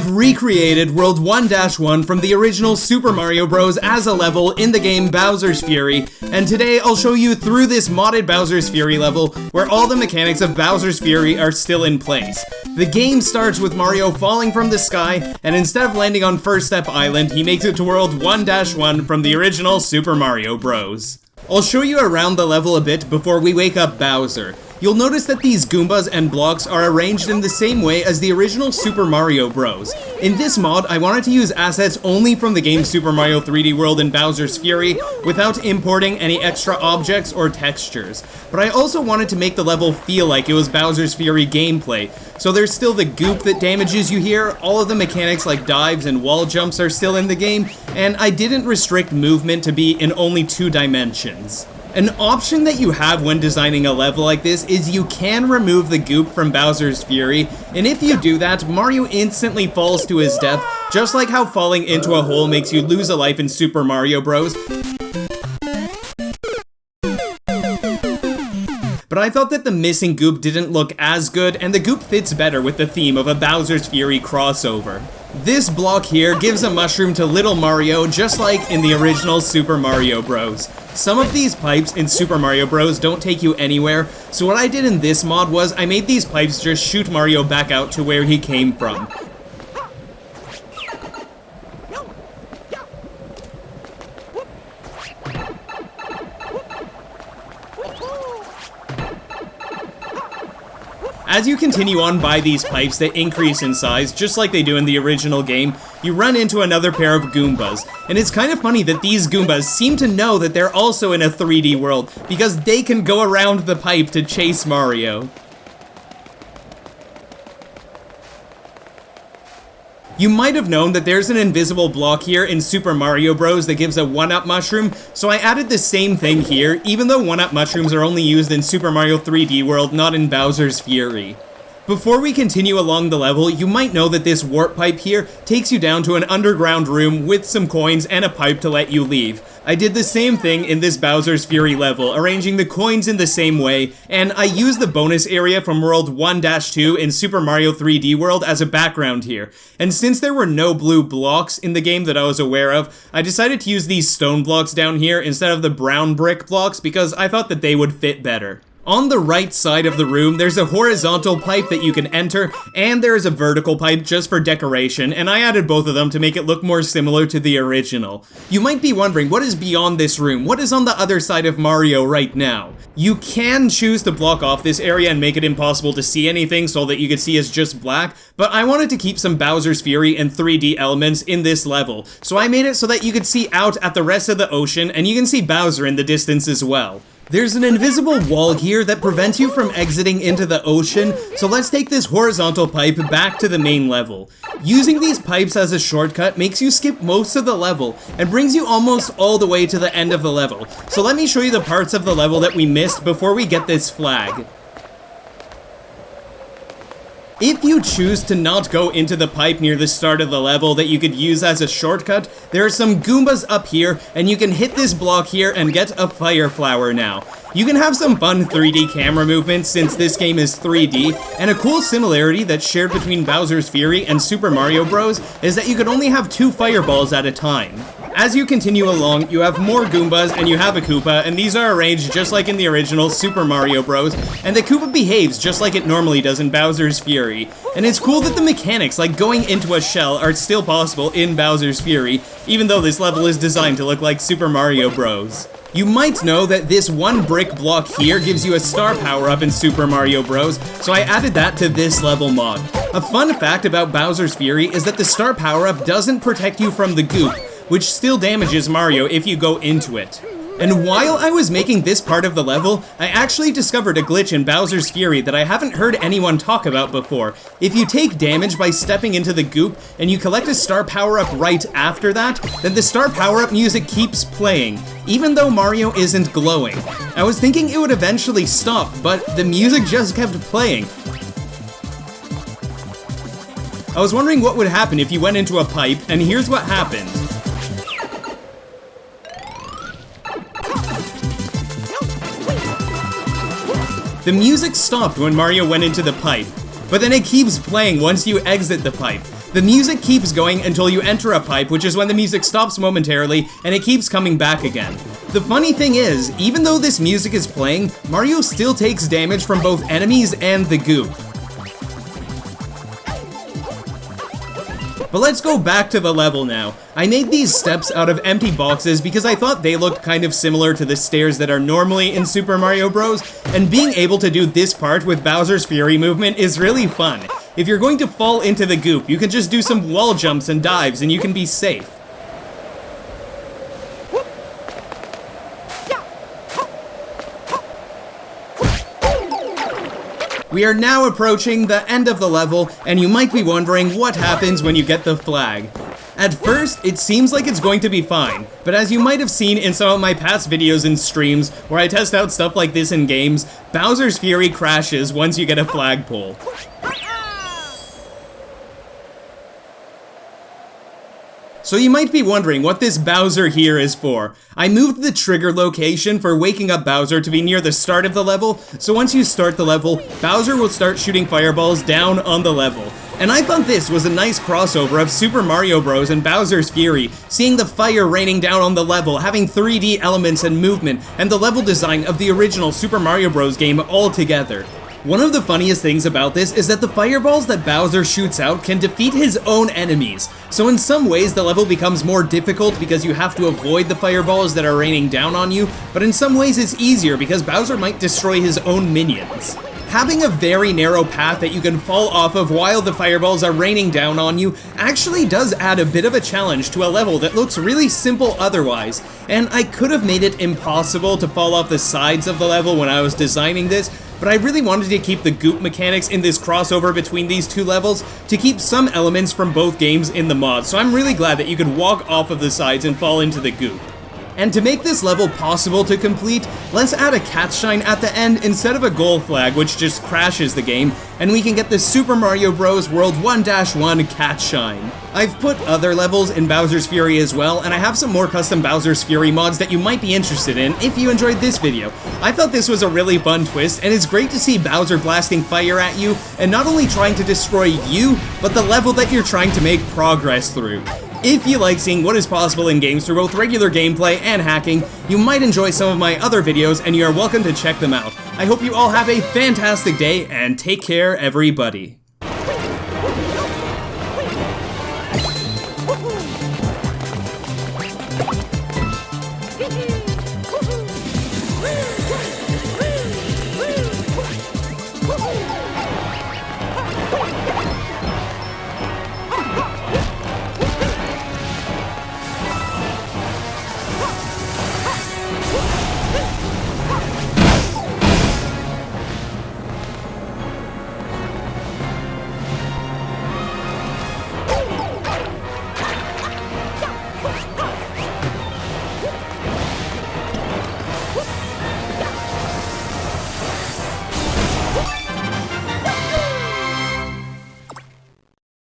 I've recreated World 1-1 from the original Super Mario Bros. As a level in the game Bowser's Fury, and today I'll show you through this modded Bowser's Fury level where all the mechanics of Bowser's Fury are still in place. The game starts with Mario falling from the sky, and instead of landing on First Step Island, he makes it to World 1-1 from the original Super Mario Bros. I'll show you around the level a bit before we wake up Bowser. You'll notice that these Goombas and blocks are arranged in the same way as the original Super Mario Bros. In this mod, I wanted to use assets only from the game Super Mario 3D World and Bowser's Fury without importing any extra objects or textures. But I also wanted to make the level feel like it was Bowser's Fury gameplay. So there's still the goop that damages you here, all of the mechanics like dives and wall jumps are still in the game, and I didn't restrict movement to be in only 2 dimensions. An option that you have when designing a level like this is you can remove the goop from Bowser's Fury, and if you do that, Mario instantly falls to his death, just like how falling into a hole makes you lose a life in Super Mario Bros. But I thought that the missing goop didn't look as good, and the goop fits better with the theme of a Bowser's Fury crossover. This block here gives a mushroom to Little Mario, just like in the original Super Mario Bros. Some of these pipes in Super Mario Bros. Don't take you anywhere, so what I did in this mod was I made these pipes just shoot Mario back out to where he came from. As you continue on by these pipes that increase in size, just like they do in the original game, you run into another pair of Goombas. And it's kind of funny that these Goombas seem to know that they're also in a 3D world, because they can go around the pipe to chase Mario. You might have known that there's an invisible block here in Super Mario Bros. That gives a 1-up mushroom, so I added the same thing here, even though 1-up mushrooms are only used in Super Mario 3D World, not in Bowser's Fury. Before we continue along the level, you might know that this warp pipe here takes you down to an underground room with some coins and a pipe to let you leave. I did the same thing in this Bowser's Fury level, arranging the coins in the same way, and I used the bonus area from World 1-2 in Super Mario 3D World as a background here. And since there were no blue blocks in the game that I was aware of, I decided to use these stone blocks down here instead of the brown brick blocks because I thought that they would fit better. On the right side of the room, there's a horizontal pipe that you can enter, and there is a vertical pipe just for decoration, and I added both of them to make it look more similar to the original. You might be wondering, what is beyond this room? What is on the other side of Mario right now? You can choose to block off this area and make it impossible to see anything so that you could see is just black, but I wanted to keep some Bowser's Fury and 3D elements in this level, so I made it so that you could see out at the rest of the ocean, and you can see Bowser in the distance as well. There's an invisible wall here that prevents you from exiting into the ocean, so let's take this horizontal pipe back to the main level. Using these pipes as a shortcut makes you skip most of the level, and brings you almost all the way to the end of the level. So let me show you the parts of the level that we missed before we get this flag. If you choose to not go into the pipe near the start of the level that you could use as a shortcut, there are some Goombas up here, and you can hit this block here and get a fireflower now. You can have some fun 3D camera movements since this game is 3D, and a cool similarity that's shared between Bowser's Fury and Super Mario Bros. Is that you could only have 2 fireballs at a time. As you continue along, you have more Goombas and you have a Koopa, and these are arranged just like in the original Super Mario Bros. And the Koopa behaves just like it normally does in Bowser's Fury. And it's cool that the mechanics like going into a shell are still possible in Bowser's Fury, even though this level is designed to look like Super Mario Bros. You might know that this 1 brick block here gives you a star power-up in Super Mario Bros., so I added that to this level mod. A fun fact about Bowser's Fury is that the star power-up doesn't protect you from the goop, which still damages Mario if you go into it. And while I was making this part of the level, I actually discovered a glitch in Bowser's Fury that I haven't heard anyone talk about before. If you take damage by stepping into the goop, and you collect a star power-up right after that, then the star power-up music keeps playing, even though Mario isn't glowing. I was thinking it would eventually stop, but the music just kept playing. I was wondering what would happen if you went into a pipe, and here's what happened. The music stopped when Mario went into the pipe, but then it keeps playing once you exit the pipe. The music keeps going until you enter a pipe, which is when the music stops momentarily, and it keeps coming back again. The funny thing is, even though this music is playing, Mario still takes damage from both enemies and the goop. But let's go back to the level now. I made these steps out of empty boxes because I thought they looked kind of similar to the stairs that are normally in Super Mario Bros. And being able to do this part with Bowser's Fury movement is really fun. If you're going to fall into the goop, you can just do some wall jumps and dives and you can be safe. We are now approaching the end of the level, and you might be wondering what happens when you get the flag. At first, it seems like it's going to be fine, but as you might have seen in some of my past videos and streams where I test out stuff like this in games, Bowser's Fury crashes once you get a flagpole. So you might be wondering what this Bowser here is for. I moved the trigger location for waking up Bowser to be near the start of the level, so once you start the level, Bowser will start shooting fireballs down on the level. And I thought this was a nice crossover of Super Mario Bros. And Bowser's Fury, seeing the fire raining down on the level, having 3D elements and movement, and the level design of the original Super Mario Bros. Game all together. One of the funniest things about this is that the fireballs that Bowser shoots out can defeat his own enemies. So in some ways the level becomes more difficult because you have to avoid the fireballs that are raining down on you, but in some ways it's easier because Bowser might destroy his own minions. Having a very narrow path that you can fall off of while the fireballs are raining down on you actually does add a bit of a challenge to a level that looks really simple otherwise, and I could have made it impossible to fall off the sides of the level when I was designing this, but I really wanted to keep the goop mechanics in this crossover between these two levels to keep some elements from both games in the mod, so I'm really glad that you could walk off of the sides and fall into the goop. And to make this level possible to complete, let's add a cat's shine at the end instead of a goal flag, which just crashes the game, and we can get the Super Mario Bros. World 1-1 cat's shine. I've put other levels in Bowser's Fury as well, and I have some more custom Bowser's Fury mods that you might be interested in if you enjoyed this video. I thought this was a really fun twist, and it's great to see Bowser blasting fire at you, and not only trying to destroy you, but the level that you're trying to make progress through. If you like seeing what is possible in games through both regular gameplay and hacking, you might enjoy some of my other videos and you are welcome to check them out. I hope you all have a fantastic day and take care everybody.